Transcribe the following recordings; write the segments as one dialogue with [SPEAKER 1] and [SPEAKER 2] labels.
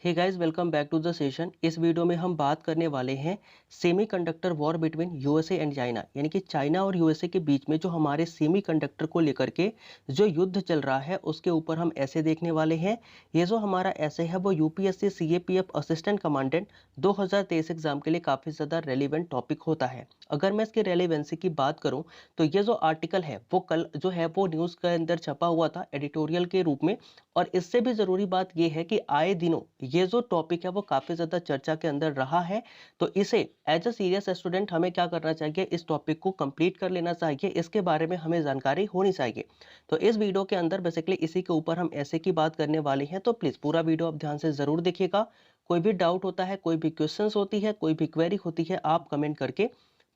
[SPEAKER 1] Hey guys, welcome back to the session. इस video में हम बात करने वाले हैं semiconductor war between USA and China, यानी कि चाइना और यूएसए के बीच में जो हमारे सेमीकंडक्टर को लेकर के जो युद्ध चल रहा है उसके ऊपर हम ऐसे देखने वाले हैं। ये जो हमारा ऐसे है वो UPSC CAPF assistant commandant 2023 exam के लिए काफ़ी ज़्यादा रेलिवेंट टॉपिक होता है। अगर मैं इसकी रेलिवेंसी की बात करूँ तो ये जो आर्टिकल है वो कल जो है वो न्यूज़ के अंदर छपा हुआ था एडिटोरियल के रूप में। और इससे भी ज़रूरी बात यह है कि आए दिनों ये जो टॉपिक है वो काफ़ी ज़्यादा चर्चा के अंदर रहा है। तो इसे एज अ सीरियस स्टूडेंट हमें क्या करना चाहिए, इस टॉपिक को कंप्लीट कर लेना चाहिए, इसके बारे में हमें जानकारी होनी चाहिए। तो इस वीडियो के अंदर बेसिकली इसी के ऊपर हम ऐसे की बात करने वाले हैं। तो प्लीज़ पूरा वीडियो आप ध्यान से ज़रूर देखिएगा। कोई भी डाउट होता है, कोई भी क्वेश्चंस होती है, कोई भी क्वेरी होती है, आप कमेंट करके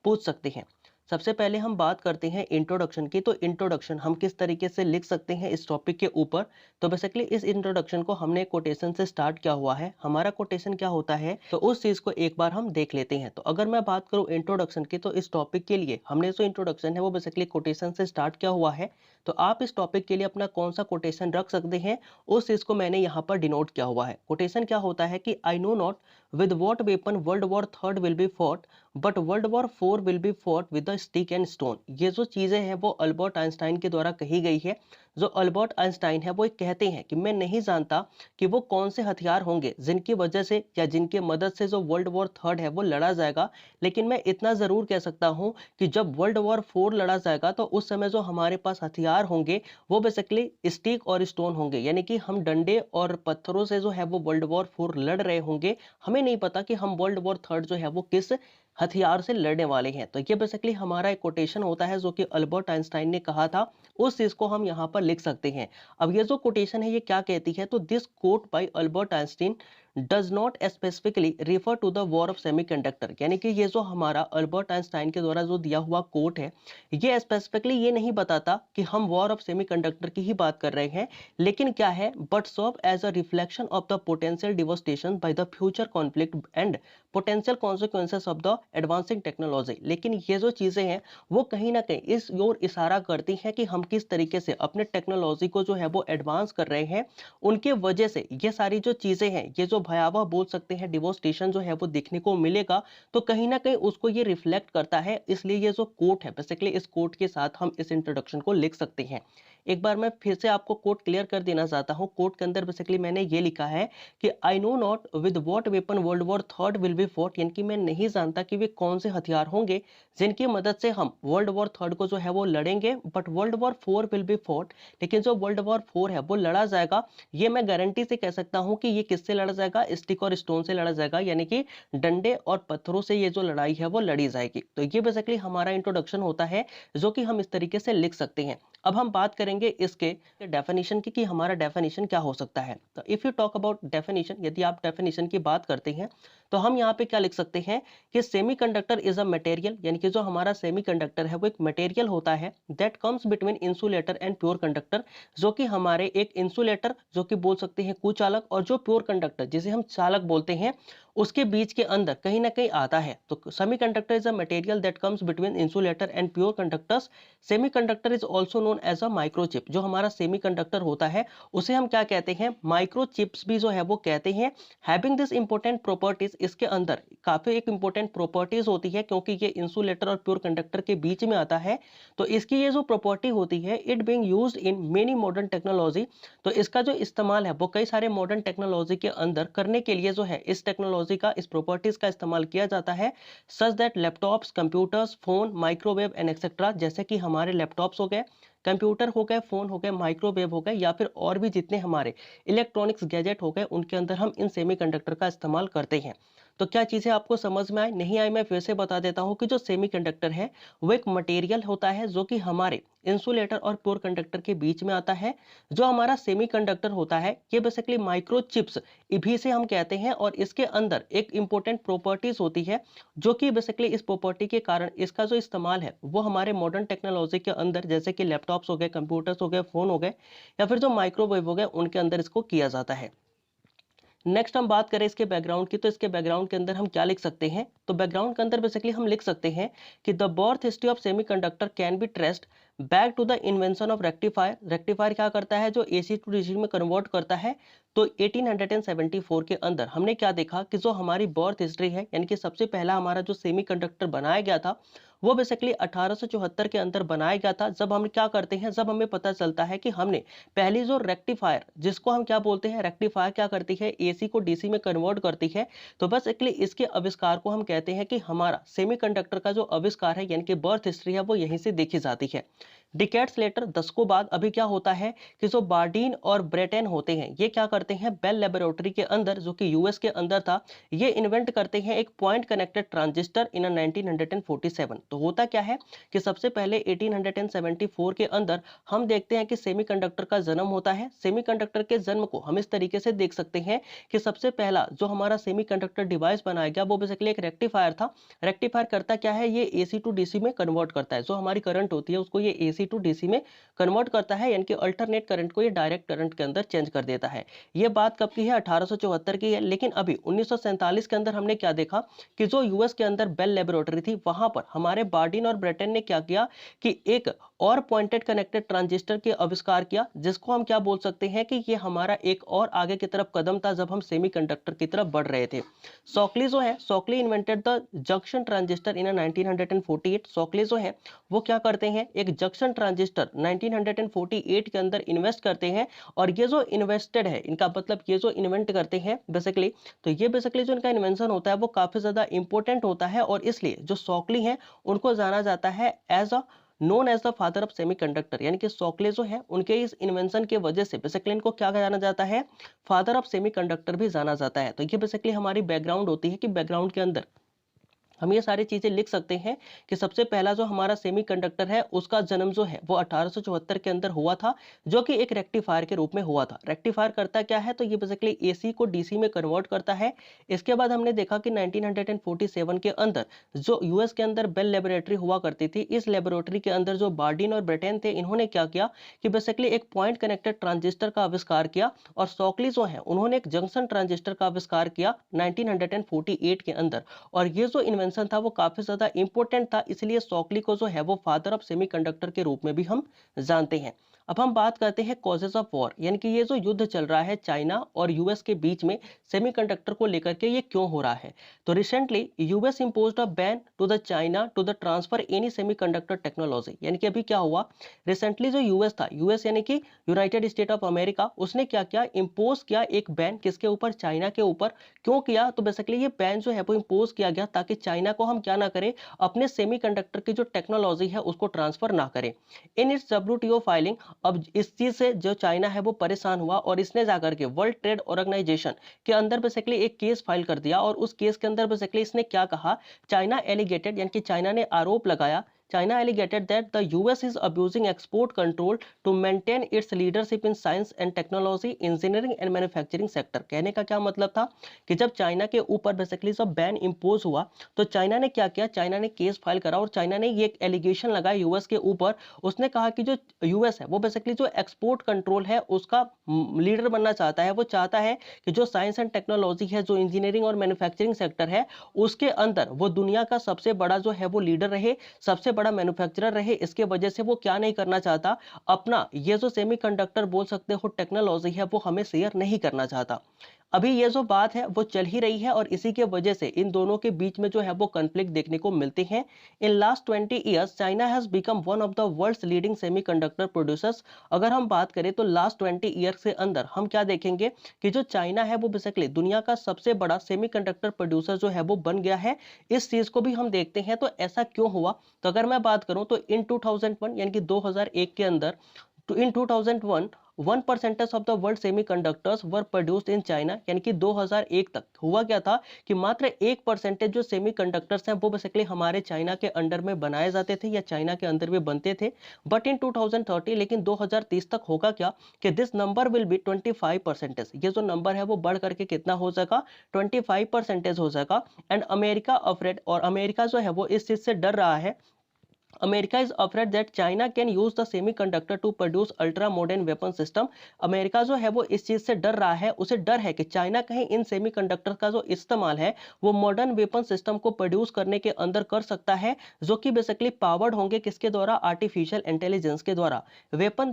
[SPEAKER 1] पूछ सकते हैं। सबसे पहले हम बात करते हैं इंट्रोडक्शन की। तो इंट्रोडक्शन हम किस तरीके से लिख सकते हैं इस टॉपिक के ऊपर। तो बेसिकली इस इंट्रोडक्शन को हमने कोटेशन से स्टार्ट किया हुआ है। हमारा कोटेशन क्या होता है तो उस चीज को एक बार हम देख लेते हैं। तो अगर मैं बात करूं इंट्रोडक्शन की तो इस टॉपिक के लिए हमने जो इंट्रोडक्शन है वो बेसिकली कोटेशन से स्टार्ट किया हुआ है। तो आप इस टॉपिक के लिए अपना कौन सा कोटेशन रख सकते हैं उस चीज को मैंने यहाँ पर डिनोट किया हुआ है। कोटेशन क्या होता है कि I know not with what weapon world war third will be fought but world war four will be fought with the stick and stone. ये जो चीजें हैं वो अल्बर्ट आइंस्टाइन के द्वारा कही गई है। जो अल्बर्ट आइंस्टाइन है वो एक कहते हैं कि मैं नहीं जानता कि वो कौन से हथियार होंगे जिनकी वजह से या जिनकी मदद से जो वर्ल्ड वॉर थर्ड है वो लड़ा जाएगा, लेकिन मैं इतना जरूर कह सकता हूं कि जब वर्ल्ड वॉर फोर लड़ा जाएगा तो उस समय जो हमारे पास हथियार होंगे वो बेसिकली स्टिक और स्टोन होंगे, यानी कि हम डंडे और पत्थरों से जो है वो वर्ल्ड वॉर फोर लड़ रहे होंगे। हमें नहीं पता कि हम वर्ल्ड वॉर थर्ड जो है वो किस हथियार से लड़ने वाले हैं। तो ये बेसिकली हमारा एक कोटेशन होता है जो कि अल्बर्ट आइंस्टाइन ने कहा था, उस चीज को हम यहाँ पर लिख सकते हैं। अब ये जो कोटेशन है ये क्या कहती है, तो this quote by Albert Einstein does not specifically refer to the war of semiconductor, यानी कि ये जो हमारा अल्बर्ट आइंस्टाइन के द्वारा जो दिया हुआ कोट है ये स्पेसिफिकली ये नहीं बताता कि हम वॉर ऑफ सेमीकंडक्टर की ही बात कर रहे हैं, लेकिन क्या है but serve as a reflection of the potential devastation by the future conflict and potential consequences of the advancing technology. लेकिन ये जो चीजें हैं वो कहीं ना कहीं इस ओर इशारा करती हैं कि हम किस तरीके से अपने टेक्नोलॉजी को जो है वो एडवांस कर रहे हैं। उनके वजह से ये सारी जो चीजें हैं, ये जो भयावह बोल सकते हैं डिवोस्टेशन जो है वो देखने को मिलेगा, तो कहीं ना कहीं उसको ये रिफ्लेक्ट करता है। इसलिए ये जो कोट है बेसिकली इस कोट के साथ हम इस इंट्रोडक्शन को लिख सकते हैं। एक बार मैं फिर से आपको कोट क्लियर कर देना चाहता हूं। कोट के अंदर बेसिकली मैंने ये लिखा है कि I know not with what weapon world war third will be fought, यानी कि मैं नहीं जानता कि वे कौन से हथियार होंगे जिनकी मदद से हम वर्ल्ड वॉर थर्ड को जो है वो लड़ेंगे, but world war four will be fought, लेकिन जो वर्ल्ड वॉर फोर है वो लड़ा जाएगा। ये मैं गारंटी से कह सकता हूं कि ये किससे लड़ा जाएगा, स्टिक और स्टोन से लड़ा जाएगा, यानी कि डंडे और पत्थरों से ये जो लड़ाई है वो लड़ी जाएगी। तो ये बेसिकली हमारा इंट्रोडक्शन होता है जो कि हम इस तरीके से लिख सकते हैं। अब हम बात करेंगे इसके डेफिनेशन की कि हमारा डेफिनेशन क्या हो सकता है। तो if you talk about definition, यदि आप डेफिनेशन की बात करते हैं तो हम यहाँ पे क्या लिख सकते हैं कि सेमीकंडक्टर इज अ मटेरियल, यानी कि जो हमारा सेमीकंडक्टर है वो एक मटेरियल होता है that comes between insulator and pure conductor, जो कि हमारे एक इंसुलेटर जो कि बोल सकते हैं कुचालक, और जो प्योर कंडक्टर जिसे हम चालक बोलते हैं उसके बीच के अंदर कहीं ना कहीं आता है। तो semiconductor is a material that comes between insulator and pure conductors. Semiconductor is also known as a microchip. जो हमारा सेमीकंडक्टर होता है उसे हम क्या कहते हैं, माइक्रोचिप्स भी जो है वो कहते हैं। हैविंग दिस इंपॉर्टेंट प्रॉपर्टीज, इसके अंदर काफी एक इंपॉर्टेंट प्रॉपर्टीज होती है क्योंकि ये इंसुलेटर और प्योर कंडक्टर के बीच में आता है। तो इसकी ये जो प्रॉपर्टी होती है it being used in many modern technology, तो इसका जो इस्तेमाल है वो कई सारे मॉडर्न टेक्नोलॉजी के अंदर करने के लिए जो है इस टेक्नोलॉजी का, इस प्रॉपर्टीज का इस्तेमाल किया जाता है। Such that laptops, computers, phone, microwave and etcetera, जैसे कि हमारे लैपटॉप्स हो गए, कंप्यूटर हो गए, फोन हो गए, माइक्रोवेव हो गए, या फिर और भी जितने हमारे इलेक्ट्रॉनिक्स गैजेट हो गए उनके अंदर हम इन सेमीकंडक्टर का इस्तेमाल करते हैं। तो क्या चीजें आपको समझ में आई, नहीं आई, मैं फिर से बता देता हूं कि जो सेमीकंडक्टर है वो एक मटेरियल होता है जो कि हमारे इंसुलेटर और प्योर कंडक्टर के बीच में आता है। जो हमारा सेमीकंडक्टर होता है ये बेसिकली माइक्रोचिप्स भी से हम कहते हैं, और इसके अंदर एक इंपॉर्टेंट प्रॉपर्टीज होती है जो कि बेसिकली इस प्रॉपर्टी के कारण इसका जो इस्तेमाल है वो हमारे मॉडर्न टेक्नोलॉजी के अंदर, जैसे कि लैपटॉप्स हो गए, कंप्यूटर्स हो गए, फोन हो गए, या फिर जो माइक्रोवेव हो गए, उनके अंदर इसको किया जाता है। नेक्स्ट हम बात करें इसके बैकग्राउंड की, तो इसके बैकग्राउंड के अंदर हम क्या लिख सकते हैं, तो बैकग्राउंड के अंदर बेसिकली हम लिख सकते हैं कि the birth history of semiconductor can be traced back to the invention of rectifier. Rectifier क्या करता है, जो एसी टू डीसी में कन्वर्ट करता है। तो 1874 के अंदर हमने क्या देखा कि जो हमारी बर्थ हिस्ट्री है, यानी कि सबसे पहला हमारा जो सेमीकंडक्टर बनाया गया था वो बेसिकली 1874 के अंदर बनाया गया था। जब हम क्या करते हैं, जब हमें पता चलता है कि हमने पहली जो रेक्टिफायर, जिसको हम क्या बोलते हैं, रेक्टिफायर क्या करती है, एसी को डीसी में कन्वर्ट करती है। तो बस एक्चुअली इसके आविष्कार को हम कहते हैं कि हमारा सेमीकंडक्टर का जो आविष्कार है, यानी कि बर्थ हिस्ट्री है, वो यहीं से देखी जाती है। डिकेड्स लेटर, दशकों बाद अभी क्या होता है कि जो बार्डीन और ब्रेटेन होते हैं, ये क्या करते हैं, बेल लेबोरेटरी के अंदर, जो कि यूएस के अंदर था, ये इन्वेंट करते हैं एक पॉइंट कनेक्टेड ट्रांजिस्टर इन 1947। तो होता क्या है कि सबसे पहले 1874 के अंदर हम देखते हैं कि सेमीकंडक्टर का जन्म होता है। सेमीकंडक्टर के जन्म को हम इस तरीके से देख सकते हैं कि सबसे पहला जो हमारा सेमीकंडक्टर डिवाइस बनाया गया वो बेसिकली एक रेक्टिफायर था। रेक्टिफायर करता क्या है, ये एसी टू डीसी में कन्वर्ट करता है। जो हमारी करंट होती है उसको ये एसी टू डीसी में कन्वर्ट करता है, यानी कि अल्टरनेट करंट को ये डायरेक्ट करंट के अंदर चेंज कर देता है। ये बात कब की है, 1874 की है। लेकिन अभी 1947 के अंदर हमने क्या देखा कि जो यूएस के अंदर बेल लेबोरेटरी थी, वहां पर हमारे बार्डिन और ब्रेटन ने क्या किया कि एक और पॉइंटेड कनेक्टेड ट्रांजिस्टर के आविष्कार किया, जिसको हम क्या बोल सकते हैं कि ये हमारा एक और आगे की तरफ कदम था जब हम सेमीकंडक्टर की तरफ बढ़ रहे थे। सॉकली जो है, Shockley invented the junction transistor in 1948। Shockley जो है वो क्या करते हैं, एक जंक्शन ट्रांजिस्टर 1948 के अंदर इन्वेस्ट करते हैं। और ये जो इन्वेस्टेड है, इनका मतलब ये जो इन्वेंट करते हैं बेसिकली, तो ये बेसिकली जो इनका इन्वेंशन होता है वो काफी ज्यादा इंपॉर्टेंट होता है। और इसलिए जो सॉकली है उनको जाना जाता है as a known as the father of semiconductor, यानी कि सॉकले जो है उनके इस इन्वेंशन की वजह से बेसिकली इनको क्या जाना जाता है, फादर ऑफ सेमीकंडक्टर भी जाना जाता है। तो ये बेसिकली हमारी बैकग्राउंड होती है कि बैकग्राउंड के अंदर हम ये सारी चीजें लिख सकते हैं कि सबसे पहला जो हमारा सेमीकंडक्टर है उसका जन्म जो है वो 1874 के अंदर हुआ था, जो कि एक रेक्टिफायर के रूप में हुआ था। रेक्टिफायर करता क्या है, तो ये बेसिकली एसी को डीसी में कन्वर्ट करता है। इसके बाद हमने देखा कि 1947 के अंदर जो यूएस के अंदर बेल लेबोरेटरी हुआ करती थी, इस लेबोरेटरी के अंदर जो बार्डिन और ब्रेटेन थे, इन्होंने क्या किया कि बेसिकली एक पॉइंट कनेक्टेड ट्रांजिस्टर का आविष्कार किया। और सॉकली जो है उन्होंने एक जंक्शन ट्रांजिस्टर का आविष्कार किया 1948 के अंदर। और ये जो इन्वेंशन था वो काफी ज्यादा इंपॉर्टेंट था, इसलिए सॉकली को जो है वो फादर ऑफ सेमीकंडक्टर के रूप में भी हम जानते हैं। अब हम बात करते हैं कॉजेज ऑफ वॉर, यानी कि ये जो युद्ध चल रहा है चाइना और यूएस के बीच में सेमीकंडक्टर को लेकर के, ये क्यों हो रहा है। तो recently US imposed a ban to the China to the transfer any semiconductor technology. यानी कि अभी क्या हुआ, रिसेंटली जो यूएस था, यूएस यानी कि यूनाइटेड स्टेट ऑफ अमेरिका, उसने क्या किया, इंपोज किया एक बैन, किसके ऊपर, चाइना के ऊपर। क्यों किया, तो बेसिकली ये बैन जो है वो इंपोज किया गया ताकि चाइना को हम क्या ना करें, अपने सेमीकंडक्टर की जो टेक्नोलॉजी है उसको ट्रांसफर ना करें इन इट्स डब्ल्यूटीओ फाइलिंग। अब इस चीज से जो चाइना है वो परेशान हुआ और इसने जाकर के वर्ल्ड ट्रेड ऑर्गेनाइजेशन के अंदर बेसिकली एक केस फाइल कर दिया। और उस केस के अंदर बेसिकली इसने क्या कहा, चाइना एलिगेटेड, यानी कि चाइना ने आरोप लगाया, China alleged that the US is abusing export control to maintain its leadership in science and technology, engineering and manufacturing sector। कहने का क्या मतलब था कि जब चाइना के ऊपर बेसिकली जब बैन इंपोज हुआ तो चाइना ने क्या किया, चाइना ने केस फाइल करा और चाइना ने ये एलिगेशन लगाया यूएस के ऊपर। उसने कहा कि जो यूएस है वो बेसिकली जो एक्सपोर्ट कंट्रोल है उसका लीडर बनना चाहता है। वो चाहता है कि जो साइंस एंड टेक्नोलॉजी है, जो इंजीनियरिंग और मैन्युफैक्चरिंग सेक्टर है, उसके अंदर वो दुनिया का सबसे बड़ा जो है वो लीडर रहे, सबसे बड़ा मैन्युफैक्चरर रहे। इसके वजह से वो क्या नहीं करना चाहता, अपना ये जो सेमीकंडक्टर बोल सकते हो टेक्नोलॉजी है वो हमें शेयर नहीं करना चाहता। अभी ये जो बात है वो चल ही रही है और इसी के वजह से इन दोनों के बीच में जो है वो कॉन्फ्लिक्ट देखने को मिलते हैं। In last 20 years China has become one of the world's leading semiconductor producers. अगर हम बात करें तो लास्ट 20 ईयर्स के अंदर हम क्या देखेंगे कि जो चाइना है वो बेसिकली दुनिया का सबसे बड़ा सेमीकंडक्टर प्रोड्यूसर जो है वो बन गया है। इस चीज को भी हम देखते हैं, तो ऐसा क्यों हुआ। तो अगर मैं बात करूं तो इन 2001 यानी कि 2001 के अंदर, तो इन 2001 1% of the world semiconductors were produced in China. यानी कि 2001 तक हुआ क्या था कि मात्र 1% जो सेमीकंडक्टर्स हैं वो बेसिकली हमारे चाइना के अंडर में बनाए जाते थे या चाइना के अंदर में बनते थे। बट इन 2030, लेकिन 2030 तक होगा क्या कि दिस नंबर विल बी 25%। ये जो नंबर है वो बढ़ करके कितना हो जाएगा, 25% हो जाएगा। एंड अमेरिका अफ्रेड, और अमेरिका जो है वो इस चीज से डर रहा है। America is afraid that China can use the semiconductor to produce ultra modern weapon system. America जो है वो इस चीज से डर रहा है, उसे डर है कि चाइना कहीं इन सेमीकंडक्टर का जो इस्तेमाल है वो मॉडर्न वेपन सिस्टम को प्रोड्यूस करने के अंदर कर सकता है, जो कि बेसिकली पावर्ड होंगे किसके द्वारा, आर्टिफिशियल इंटेलिजेंस के द्वारा। Weapon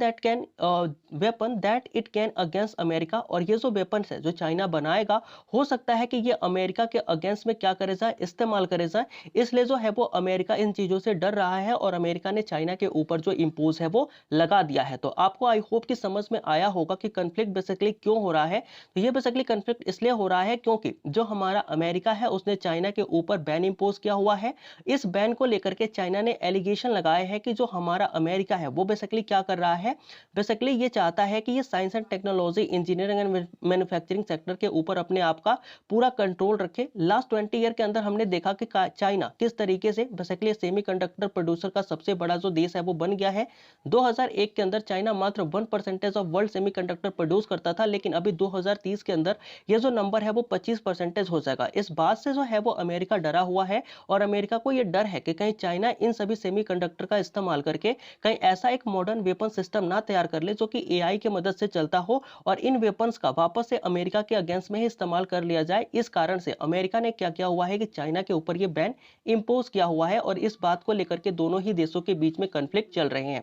[SPEAKER 1] that it can against America, और ये जो वेपन है जो चाइना बनाएगा हो सकता है कि ये अमेरिका के अगेंस्ट में क्या करे जाए, इस्तेमाल करे जाए। इसलिए जो है वो अमेरिका इन चीजों से डर रहा है और अमेरिका ने चाइना के ऊपर जो इंपोज है वो लगा दिया है। तो आपको आई होप कि समझ में आया होगा कि कंफ्लिक्ट बेसिकली क्यों हो रहा है। तो ये बेसिकली कंफ्लिक्ट इसलिए हो रहा है क्योंकि जो हमारा अमेरिका है उसने चाइना के ऊपर बैन इंपोज किया हुआ है। इस बैन को लेकर के चाइना ने एलिगेशन लगाए हैं कि जो हमारा अमेरिका है वो बेसिकली क्या कर रहा है, बेसिकली ये चाहता है कि ये science and technology, engineering and manufacturing sector के ऊपर अपने आप का पूरा कंट्रोल रखे। लास्ट 20 ईयर के अंदर हमने देखा कि चाइना किस तरीके से बेसिकली सेमीकंडक्टर प्रोड्यूसर का सबसे बड़ा जो देश है वो बन गया है। 2001 के अंदर चाइना मात्र 1% ऑफ वर्ल्ड सेमीकंडक्टर प्रोड्यूस करता था, लेकिन अभी 2030 के अंदर ये जो नंबर है वो 25% हो जाएगा। इस बात से जो है वो अमेरिका डरा हुआ है और अमेरिका को ये डर है कि कहीं चाइना इन सभी सेमीकंडक्टर का इस्तेमाल करके कहीं ऐसा एक मॉडर्न वेपन सिस्टम ना तैयार कर ले जो कि एआई की मदद से चलता हो और इन वेपन्स का वापस से अमेरिका के अगेंस्ट में ही इस्तेमाल कर लिया जाए। इस कारण से अमेरिका ने क्या किया हुआ है कि चाइना के ऊपर ये बैन इंपोज किया हुआ है और इस बात को लेकर के दोनों ही देशों के बीच में कॉन्फ्लिक्ट चल रहे हैं।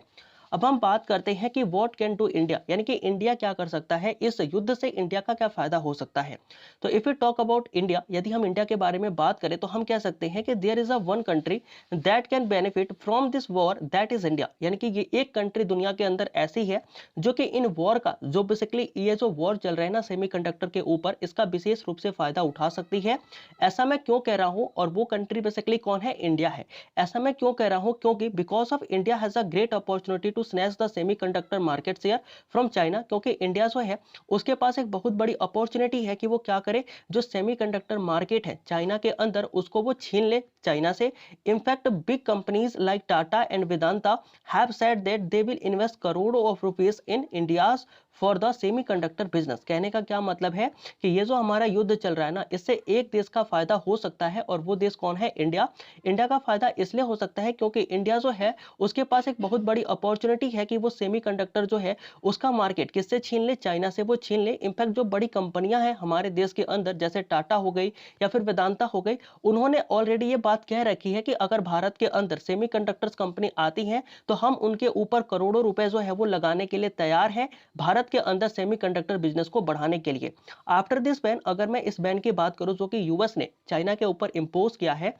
[SPEAKER 1] अब हम बात करते हैं कि व्हाट कैन डू इंडिया, यानी कि इंडिया क्या कर सकता है, इस युद्ध से इंडिया का क्या फायदा हो सकता है। तो if you talk about India, यदि हम इंडिया के बारे में बात करें तो हम कह सकते हैं कि there is a one country that can benefit from this war, that is India. यानी कि ये एक कंट्री दुनिया के अंदर ऐसी है जो कि इन वॉर का, जो बेसिकली ये जो वॉर चल रहा है ना सेमीकंडक्टर के ऊपर, इसका विशेष रूप से फायदा उठा सकती है। ऐसा मैं क्यों कह रहा हूं, और वो कंट्री बेसिकली कौन है, इंडिया है। ऐसा मैं क्यों कह रहा हूं, क्योंकि because of India has a great opportunity to snatch the semiconductor market share from China. क्योंकि इंडिया जो है उसके पास एक बहुत बड़ी अपॉर्चुनिटी है कि वो क्या करे, जो सेमीकंडक्टर मार्केट है चाइना के अंदर उसको वो छीन ले चाइना से। In fact big companies like Tata and Vedanta have said that they will invest करोड़ों of rupees in India's for the semiconductor business. कहने का क्या मतलब है कि ये जो हमारा युद्ध चल रहा है ना, इससे एक देश का फायदा हो सकता है और वो देश कौन है, इंडिया। इंडिया का फायदा इसलिए हो सकता है क्योंकि इंडिया जो है उसके पास एक बहुत बड़ी अपॉर्चुनिटी है कि वो सेमीकंडक्टर जो है उसका मार्केट किससे छीन ले, चाइना से वो छीन ले। इनफैक्ट जो बड़ी कंपनियां हैं हमारे देश के अंदर, जैसे टाटा हो गई या फिर वेदांता हो गई, उन्होंने ऑलरेडी ये बात कह रखी है कि अगर भारत के अंदर सेमीकंडक्टर्स कंपनी आती है तो हम उनके ऊपर करोड़ों रुपए जो है वो लगाने के लिए तैयार हैं भारत के अंदर सेमीकंडक्टर बिजनेस को बढ़ाने के लिए। आफ्टर दिस बैन, अगर मैं इस बैन की बात करूं जो कि यूएस ने चाइना के ऊपर इंपोज किया है,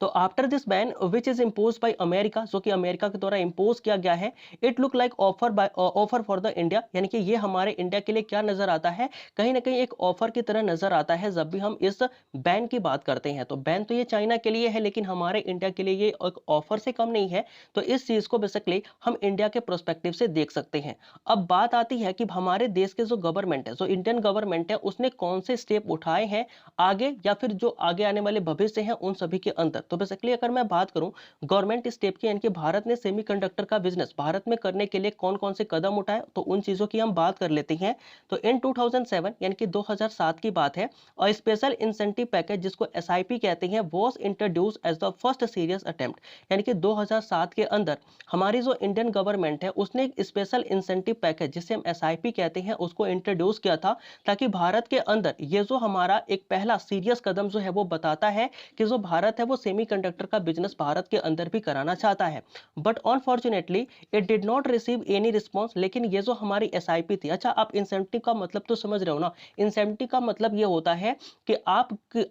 [SPEAKER 1] तो after this ban which is impose by America, जो कि अमेरिका के द्वारा इम्पोज किया गया है, it look like offer for the India. यानी कि ये हमारे इंडिया के लिए क्या नजर आता है, कहीं ना कहीं एक ऑफर की तरह नजर आता है जब भी हम इस बैन की बात करते हैं। तो बैन तो ये चाइना के लिए है, लेकिन हमारे इंडिया के लिए ये एक ऑफर से कम नहीं है। तो इस चीज को बेसिकली हम इंडिया के प्रोस्पेक्टिव से देख सकते हैं। अब बात आती है कि हमारे देश के जो गवर्नमेंट है, जो इंडियन गवर्नमेंट है, उसने कौन से स्टेप उठाए हैं आगे, या फिर जो आगे आने वाले भविष्य हैं उन सभी के अंदर। तो बेसिकली अगर मैं बात करूं गवर्नमेंट स्टेप की, यानी कि भारत ने सेमीकंडक्टर का बिजनेस भारत में करने के लिए कौन कौन से कदम उठाए, तो उन चीजों की हम बात कर लेते हैं। तो इन 2007 यानी कि 2007 की बात है, और स्पेशल इंसेंटिव पैकेज जिसको एसआईपी कहते हैं was introduced as the first serious attempt. यानी कि 2007 के अंदर हमारी जो इंडियन गवर्नमेंट है उसने एक स्पेशल इंसेंटिव पैकेज जिसे हम एसआईपी कहते हैं उसको इंट्रोड्यूस किया था, ताकि भारत के अंदर ये जो हमारा एक पहला सीरियस कदम जो है वो बताता है कि जो भारत है वो सेमीकंडक्टर का बिजनेस भारत के अंदर भी कराना चाहता है। But unfortunately it did not receive any response. लेकिन ये जो हमारी एसआईपी थी, अच्छा आप इंसेंटिव का मतलब तो समझ रहे हो ना, इंसेंटिव का मतलब ये होता है कि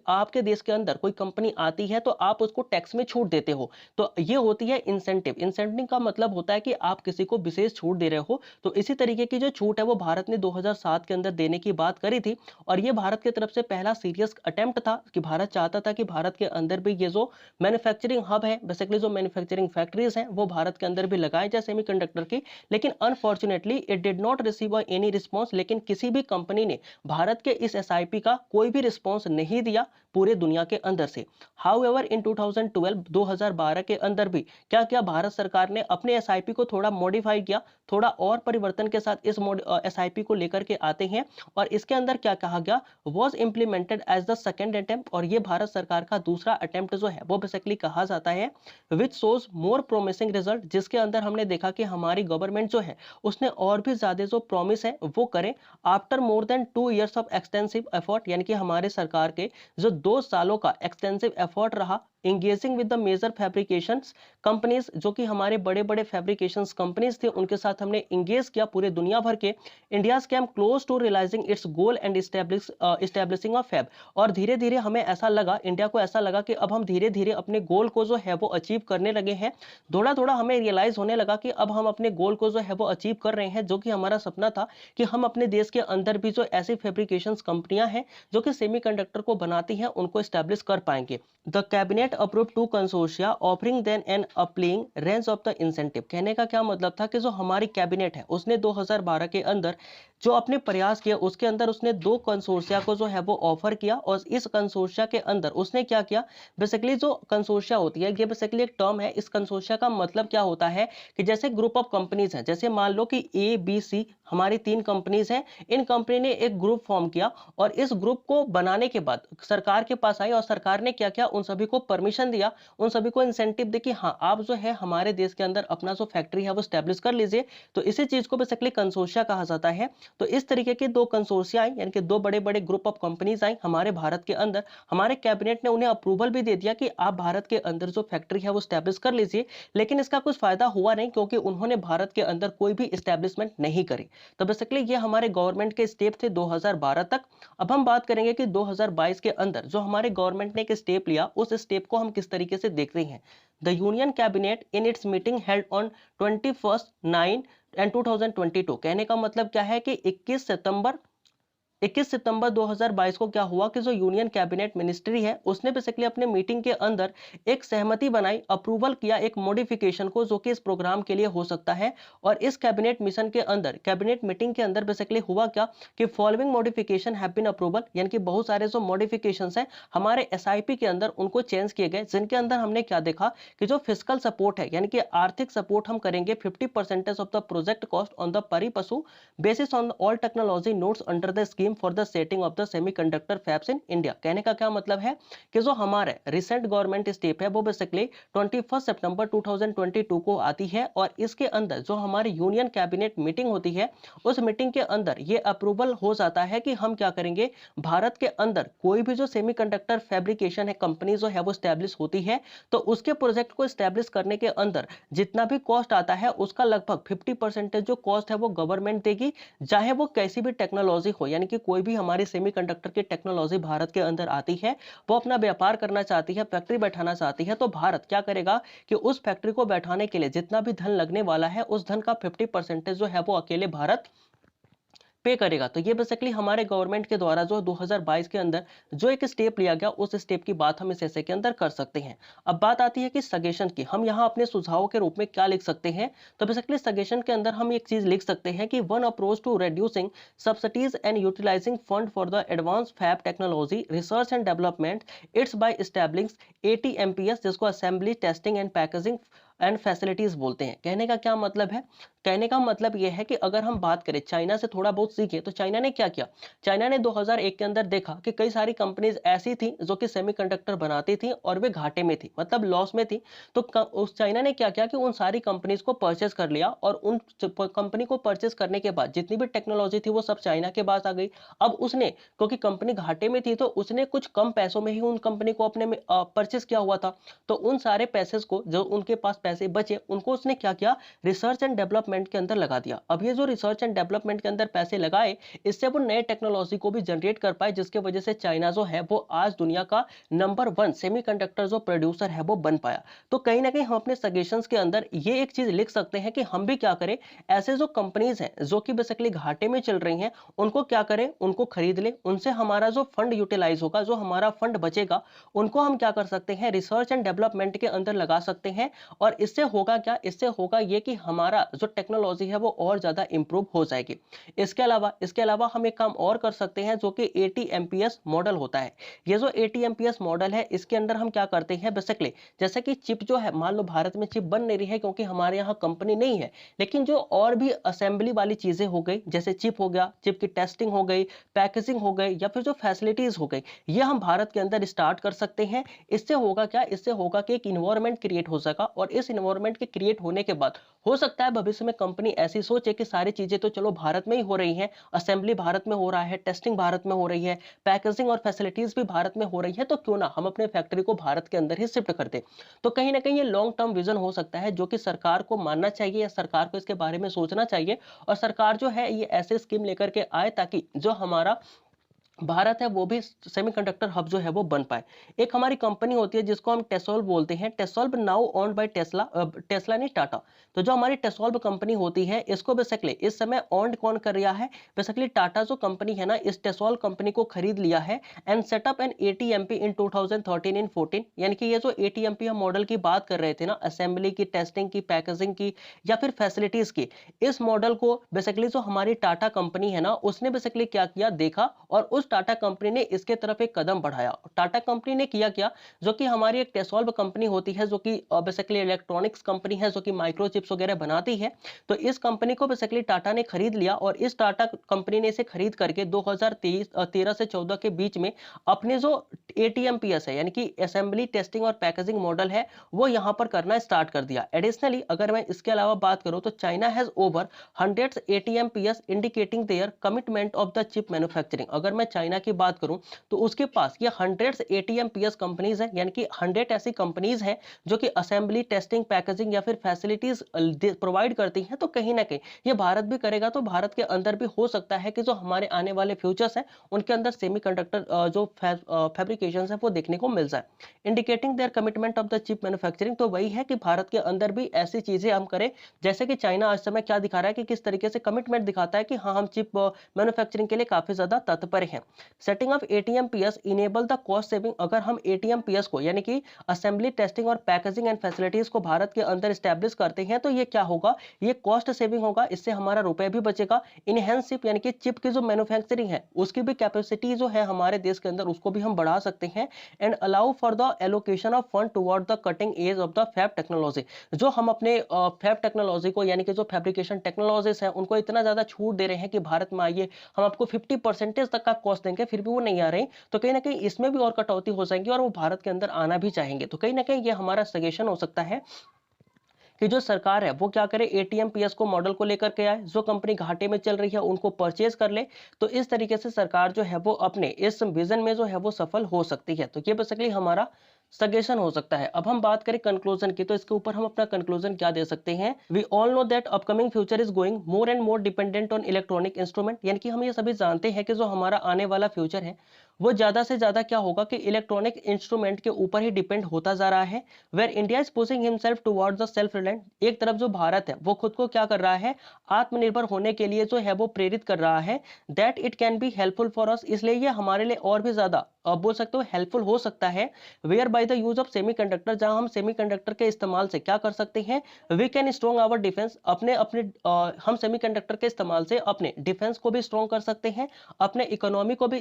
[SPEAKER 1] आपके देश के अंदर कोई कंपनी आती है तो आप उसको टैक्स में छूट देते हो, तो ये होती है इंसेंटिव। इंसेंटिव का मतलब होता है कि आप किसी को विशेष छूट दे रहे हो। तो इसी तरीके की जो छूट है वो भारत ने 2007 के अंदर देने की बात करी थी, और ये भारत की तरफ से पहला सीरियस अटेम्प्ट था कि भारत चाहता था कि भारत के अंदर भी ये जो मैन्युफैक्चरिंग हब है, बेसिकली जो मैन्युफैक्चरिंग फैक्ट्रीज हैं, वो भारत के अंदर भी लगाए जाए सेमीकंडक्टर की। लेकिन unfortunately it did not receive any response. लेकिन किसी भी कंपनी ने भारत के इस एसआईपी का कोई भी रिस्पॉन्स नहीं दिया पूरे दुनिया के अंदर से। हाउएवर इन 2012 के अंदर भी क्या किया भारत सरकार ने, अपने एसआईपी को थोड़ा मॉडिफाई किया, थोड़ा और परिवर्तन के साथ इस एसआईपी को लेकर के आते हैं। और इसके अंदर क्या कहा गया, was implemented as the second attempt. और ये भारत सरकार का दूसरा अटेम्प्ट जो है वो बेसिकली कहा जाता है which shows more promising result, जिसके अंदर हमने देखा कि हमारी गवर्नमेंट जो है उसने और भी ज्यादा जो प्रॉमिस है वो करे after more than 2 years of extensive effort, यानी कि हमारे सरकार के जो 2 सालों का एक्सटेंसिव एफर्ट रहा engaging with the major fabrications companies, जो कि हमारे बड़े बड़े फैब्रिकेशंस कंपनीज थे उनके साथ हमने इंगेज किया पूरे दुनिया भर के। India came close to realizing its goal and establishing a fab, और धीरे धीरे हमें ऐसा लगा, इंडिया को ऐसा लगा कि अब हम धीरे धीरे अपने गोल को जो है वो अचीव करने लगे हैं। थोड़ा थोड़ा हमें रियलाइज होने लगा कि अब हम अपने गोल को जो है वो अचीव कर रहे हैं, जो कि हमारा सपना था कि हम अपने देश के अंदर भी जो ऐसी फैब्रिकेशंस कंपनियां हैं जो कि सेमीकंडक्टर को बनाती हैं उनको एस्टैब्लिश कर पाएंगे। The cabinet approve 2 consortia offering then an uplink range of the incentive. कहने का क्या मतलब था कि जो हमारी कैबिनेट है उसने 2012 के अंदर जो अपने प्रयास किया उसके अंदर उसने 2 कंसोर्शिया को जो है वो ऑफर किया, और इस कंसोर्शिया के अंदर उसने क्या किया, बेसिकली जो कंसोर्शिया होती है ये बेसिकली एक टर्म है। इस कंसोर्शिया का मतलब क्या होता है कि जैसे ग्रुप ऑफ कंपनीज हैं, जैसे मान लो कि ए बी सी हमारी 3 कंपनीज हैं, इन कंपनी ने एक ग्रुप फॉर्म किया और इस ग्रुप को बनाने के बाद सरकार के पास आई और सरकार ने क्या किया, उन सभी को परमिशन दिया, उन सभी को इंसेंटिव दे कि हाँ आप जो है हमारे देश के अंदर अपना जो फैक्ट्री है वो स्टैब्लिश कर लीजिए। तो इसी चीज को बेसिकली कंसोर्शिया कहा जाता है। तो इस तरीके के 2 कंसोर्शिया आई, यानी कि 2 बड़े बड़े ग्रुप ऑफ कंपनीज आई हमारे भारत के अंदर। हमारे कैबिनेट ने उन्हें अप्रूवल भी दे दिया कि आप भारत के अंदर जो फैक्ट्री है वो स्टैब्लिश कर लीजिए, लेकिन इसका कुछ फायदा हुआ नहीं क्योंकि उन्होंने भारत के अंदर कोई भी स्टैब्लिशमेंट नहीं करी। तो बेसिकली ये हमारे गवर्नमेंट के स्टेप थे 2012 तक। अब हम बात करेंगे कि 2022 के अंदर जो हमारे गवर्नमेंट ने एक स्टेप लिया उस स्टेप को हम किस तरीके से देखते हैं। The union cabinet in its meeting held on 21/9/2022, कहने का मतलब क्या है कि 21 सितंबर 2022 को क्या हुआ कि जो यूनियन कैबिनेट मिनिस्ट्री है उसने बेसिकली अपने मीटिंग के अंदर एक सहमति बनाई, अप्रूवल किया एक मॉडिफिकेशन को जो कि इस प्रोग्राम के लिए हो सकता है। और इस कैबिनेट मिशन के अंदर, कैबिनेट मीटिंग के अंदर बेसिकली हुआ क्या कि following modification have been approval, यानी कि बहुत सारे जो मॉडिफिकेशंस हैं हमारे एसआईपी के अंदर उनको चेंज किए गए, जिनके अंदर हमने क्या देखा कि जो फिजिकल सपोर्ट है यानी कि आर्थिक सपोर्ट हम करेंगे 50% of the project cost on the pari passu basis on all technology nodes under the scheme for the setting of the semiconductor fabs in India. कहने का क्या मतलब है कि जो हमारे रिसेंट गवर्नमेंट स्टेप है वो बेसिकली 21 सितंबर 2022 को आती है, और इसके अंदर जो हमारी यूनियन कैबिनेट मीटिंग होती है उस मीटिंग के अंदर ये अप्रूवल हो जाता है कि हम क्या करेंगे, भारत के अंदर कोई भी जो सेमीकंडक्टर फैब्रिकेशन है कंपनी जो है वो स्टैब्लिश होती है तो उसके प्रोजेक्ट को स्टैब्लिश करने के अंदर जितना भी कॉस्ट आता है उसका लगभग 50% जो कॉस्ट है वो गवर्नमेंट देगी, चाहे वो कैसी भी टेक्नोलॉजी हो। यानी कि कोई भी हमारी सेमीकंडक्टर की टेक्नोलॉजी भारत के अंदर आती है, वो अपना व्यापार करना चाहती है, फैक्ट्री बैठाना चाहती है, तो भारत क्या करेगा कि उस फैक्ट्री को बैठाने के लिए जितना भी धन लगने वाला है उस धन का 50% जो है वो अकेले भारत पे करेगा। तो ये बेसिकली हमारे गवर्नमेंट के द्वारा जो 2022 के अंदर जो एक स्टेप लिया गया उस स्टेप की बात हम इस ऐसे के अंदर कर सकते हैं। अब बात आती है कि सजेशन की, हम यहाँ अपने सुझावों के रूप में क्या लिख सकते हैं। तो बेसिकली सजेशन के अंदर हम एक चीज लिख सकते हैं कि one approach to reducing subsidies and utilizing fund for the advance fab technology research and development it's by establishing ATMPS, जिसको assembly testing and packaging and facilities बोलते हैं। कहने का क्या मतलब है, कहने का मतलब यह है कि अगर हम बात करें चाइना से थोड़ा बहुत सीखे तो चाइना ने क्या किया, चाइना ने 2001 के अंदर देखा कि कई सारी कंपनीज ऐसी थी जो कि सेमीकंडक्टर बनाती थी और वे घाटे में थी, मतलब लॉस में थी। तो उस चाइना ने क्या किया कि उन सारी कंपनीज को परचेस कर लिया, और उन कंपनी को परचेस करने के बाद जितनी भी टेक्नोलॉजी थी वो सब चाइना के पास आ गई। अब उसने, क्योंकि कंपनी घाटे में थी, तो उसने कुछ कम पैसों में ही उन कंपनी को अपने में परचेस किया हुआ था। तो उन सारे पैसे को, जो उनके पास पैसे बचे, उनको उसने क्या किया, रिसर्च एंड डेवलपमेंट के अंदर लगा दिया। अब ये जो रिसर्च एंड डेवलपमेंट के अंदर पैसे लगाए, इससे वो नए टेक्नोलॉजी को भी जनरेट कर पाए, जिसके वजह से चाइना जो है वो आज दुनिया का नंबर 1 सेमीकंडक्टर जो प्रोड्यूसर है वो बन पाया। तो कहीं ना कहीं हम अपने सजेशंस के अंदर ये एक चीज लिख सकते हैं कि हम भी क्या करें, ऐसे जो कंपनीज हैं जो कि बेसिकली घाटे में चल रही हैं उनको क्या करें, उनको खरीद लें, उनसे हमारा जो फंड यूटिलाइज होगा, जो हमारा फंड बचेगा, उनको हम क्या कर सकते हैं, रिसर्च एंड डेवलपमेंट के अंदर लगा सकते हैं। और इससे होगा क्या, इससे होगा ये कि हमारा जो टेक्नोलॉजी है वो और ज़्यादा इंप्रूव हो जाएगी। इसके अलावा हम एक काम और कर सकते हैं जो कि ATMPS मॉडल होता है। ये जो ATMPS मॉडल है इसके अंदर हम क्या करते हैं बेसिकली, जैसे कि चिप जो है, मान लो भारत में चिप बन नहीं रही है क्योंकि हमारे यहाँ कंपनी नहीं है, लेकिन जो और भी असेंबली वाली चीजें हो गई, जैसे चिप हो गया, चिप की टेस्टिंग हो गई, पैकेजिंग हो गई, या फिर जो फैसिलिटीज हो गई, ये हम भारत के अंदर स्टार्ट कर सकते हैं। इससे होगा क्या, इससे होगा कि एक इन्वायरमेंट क्रिएट हो सका, और इस इन्वायरमेंट के क्रिएट होने के बाद हो सकता है भविष्य में कंपनी ऐसी सोचे कि सारी चीजें तो चलो भारत में ही हो रही हैं, असेंबली भारत में हो रहा है, टेस्टिंग भारत में हो रही है, पैकेजिंग और फैसिलिटीज भी भारत में हो रही है, तो क्यों ना हम अपने फैक्ट्री को भारत के अंदर ही शिफ्ट कर दें। तो कहीं ना कहीं ये लॉन्ग टर्म विजन हो सकता है जो कि सरकार को मानना चाहिए, या सरकार को इसके बारे में सोचना चाहिए, और सरकार जो है ये ऐसे स्कीम लेकर के आए ताकि जो हमारा भारत है वो भी सेमीकंडक्टर हब जो है वो बन पाए। एक हमारी कंपनी होती है जिसको हम टेसोल्व बोलते हैं, Tessolve now owned by Tesla, Tesla नहीं टाटा। तो जो हमारी टेसोल्व कंपनी होती है इसको बेसिकली इस समय ओन्ड कौन कर रहा है, बेसिकली टाटा जो कंपनी है ना, इस टेसोल्व कंपनी को खरीद लिया है एंड सेटअप एन ATMP इन 2013 इन 14। यानी कि ये जो ATMP हम मॉडल की बात कर रहे थे ना, असेंबली की, टेस्टिंग की, पैकेजिंग की, या फिर फैसिलिटीज की, इस मॉडल को बेसिकली जो हमारी टाटा कंपनी है ना उसने बेसिकली क्या किया, देखा, और उस टाटा कंपनी ने इसके तरफ एक कदम बढ़ाया। टाटा कंपनी ने किया क्या, जो कि हमारी एक टेसोल्व कंपनी होती है जो कि बेसिकली इलेक्ट्रॉनिक्स कंपनी है जो कि माइक्रोचिप्स वगैरह बनाती है। तो इस कंपनी को बेसिकली टाटा ने खरीद लिया, और इस टाटा कंपनी ने इसे खरीद करके 2013 से 14 के बीच में अपने जो ATMPS है यानी कि असेंबली टेस्टिंग और पैकेजिंग मॉडल है वो यहां पर करना स्टार्ट कर दिया। एडिशनली अगर मैं इसके अलावा बात करूं तो China has over 100 ATMPS indicating there commitment of the chip manufacturing. अगर मैं चाइना की बात करूं तो उसके पास ये 100 ATMPS कंपनीज है, यानी कि 100 ऐसी कंपनीज है जो कि असेंबली टेस्टिंग पैकेजिंग या फिर फैसिलिटीज प्रोवाइड करती हैं। तो कहीं ना कहीं ये भारत भी करेगा, तो भारत के अंदर भी हो सकता है कि जो हमारे आने वाले फ्यूचर्स हैं उनके अंदर सेमीकंडक्टर जो फैब्रिकेशन है वो देखने को मिल जाए। Indicating there commitment of the chip manufacturing, तो वही है कि भारत के अंदर भी ऐसी चीजें हम करें जैसे कि चाइना आज समय क्या दिखा रहा है कि किस तरीके से कमिटमेंट दिखाता है कि हाँ हम चिप मैन्युफैक्चरिंग के लिए काफी ज्यादा तत्पर हैं। Setting of ATMPS enable the cost saving. अगर हम ATMPS को यानी कि असेंबली टेस्टिंग और पैकेजिंग एंड फैसिलिटीज को भारत के अंदर स्टैब्लिश करते हैं तो ये क्या होगा, ये कॉस्ट सेविंग होगा, इससे हमारा रुपए भी बचेगा। इनहेंस चिप यानी कि चिप की जो मैन्युफैक्चरिंग है उसकी भी कैपेसिटी जो है हमारे देश के अंदर उसको भी हम बढ़ा सकते हैं। And allow for the allocation of fund toward the cutting edge of the fab technology. जो हम अपने फैब टेक्नोलॉजी को यानी कि जो फैब्रिकेशन टेक्नोलॉजीज है उनको इतना ज्यादा छूट दे रहे हैं कि भारत में आइए हम आपको 50% तक का कॉस्ट देंगे, फिर भी वो नहीं आ रहे, तो कहीं ना कहीं इसमें भी और कटौती हो जाएगी और वो भारत के अंदर आना भी चाहेंगे। तो कहीं ना कहीं ये हमारा सजेशन हो सकता है कि जो सरकार है वो क्या करे, ATMPS को मॉडल को लेकर के आए, जो कंपनी घाटे में चल रही है उनको परचेज कर ले। तो इस तरीके से सरकार जो है वो अपने इस विजन में जो है वो सफल हो सकती है। तो ये बेसिकली हमारा सजेशन हो सकता है। अब हम बात करें कंक्लूजन की, तो इसके ऊपर हम अपना कंक्लूजन क्या दे सकते हैं। We all know that upcoming future is going more and more dependent on electronic instrument. यानी कि हम ये सभी जानते हैं कि जो हमारा आने वाला फ्यूचर है वो ज्यादा से ज्यादा क्या होगा कि इलेक्ट्रॉनिक इंस्ट्रूमेंट के ऊपर ही डिपेंड होता जा रहा है। Where India is pushing himself towards the self reliant. एक तरफ जो भारत है वो खुद को क्या कर रहा है, आत्मनिर्भर होने के लिए जो है वो प्रेरित कर रहा है। That it can be helpful for us, इसलिए ये हमारे लिए और भी ज्यादा बोल सकते हो हेल्पफुल हो सकता है। Where by the use of semiconductor, जहां हम सेमीकंडक्टर के इस्तेमाल से क्या कर सकते हैं, we can strong our defence. अपने अपने हम सेमीकंडक्टर के इस्तेमाल से अपने डिफेंस को भी स्ट्रॉन्ग कर सकते हैं, अपने इकोनॉमी को भी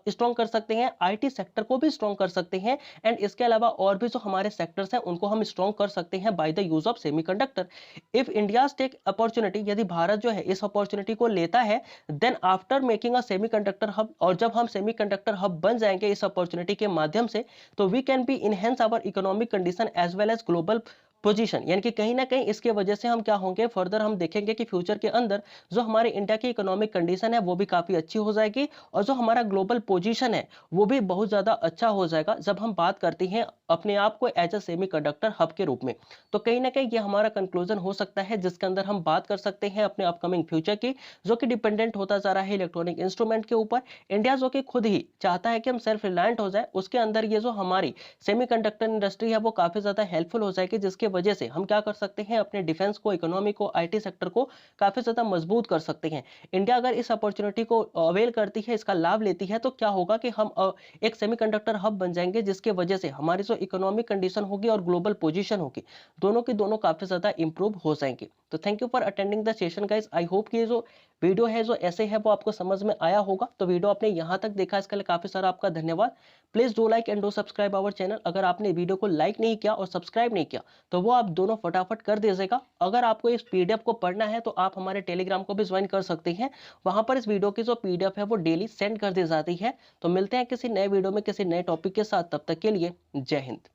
[SPEAKER 1] स्ट्रॉन्ग कर सकते हैं, IT सेक्टर को भी स्ट्रॉन्ग कर सकते हैं, एंड इसके अलावा और भी जो हमारे सेक्टर्स हैं उनको हम स्ट्रॉन्ग कर सकते हैं by the use of semiconductor. If India take opportunity, यदि भारत जो है इस अपॉर्चुनिटी को लेता है, then after making a semiconductor hub, और जब हम सेमीकंडक्टर हब बन जाएंगे इस अपॉर्चुनिटी के माध्यम से, तो we can be enhance our economic condition as well as global position. यानी कि कहीं ना कहीं इसके वजह से हम क्या होंगे, फर्दर हम देखेंगे कि फ्यूचर के अंदर जो हमारे इंडिया की इकोनॉमिक कंडीशन है वो भी काफी अच्छी हो जाएगी, और जो हमारा ग्लोबल पोजीशन है वो भी बहुत ज्यादा अच्छा हो जाएगा जब हम बात करते हैं अपने आप को एज अ सेमीकंडक्टर हब के रूप में। तो कहीं ना कहीं ये हमारा कंक्लूजन हो सकता है जिसके अंदर हम बात कर सकते हैं अपने अपकमिंग फ्यूचर की, जो कि डिपेंडेंट होता जा रहा है इलेक्ट्रॉनिक इंस्ट्रूमेंट के ऊपर। इंडिया जो कि खुद ही चाहता है कि हम सेल्फ रिलायंट हो जाए, उसके अंदर ये जो हमारी सेमीकंडक्टर इंडस्ट्री है वो काफी ज्यादा हेल्पफुल हो जाएगी, जिसके वजह से हम क्या कर सकते हैं, अपने डिफेंस को, इकोनॉमी को, IT सेक्टर को काफी ज्यादा मजबूत कर सकते हैं। इंडिया अगर इस अपॉर्चुनिटी को अवेल करती है, इसका लाभ लेती है, तो क्या होगा कि हम एक सेमीकंडक्टर हब बन जाएंगे, जिसके वजह से हमारी जो इकोनॉमिक कंडीशन होगी और ग्लोबल पोजीशन होगी, दोनों की दोनों काफी ज्यादा इंप्रूव हो जाएंगे। तो तो thank you for attending the session guys. I hope कि ये जो वीडियो है जो ऐसे है वो आपको समझ में आया होगा। तो वीडियो आपने यहाँ तक देखा, इसके लिए काफी सारा आपका धन्यवाद। Please do like and do subscribe our channel. अगर आपने वीडियो को लाइक नहीं किया और सब्सक्राइब नहीं किया तो वो आप दोनों फटाफट कर दीजिएगा। अगर आपको इस पीडीएफ को पढ़ना है तो आप हमारे टेलीग्राम को भी ज्वाइन कर सकते हैं। वहां पर इस वीडियो की जो पीडीएफ है वो डेली सेंड कर दी जाती है। तो मिलते हैं किसी नए वीडियो में किसी नए टॉपिक के साथ, तब तक के लिए जय हिंद।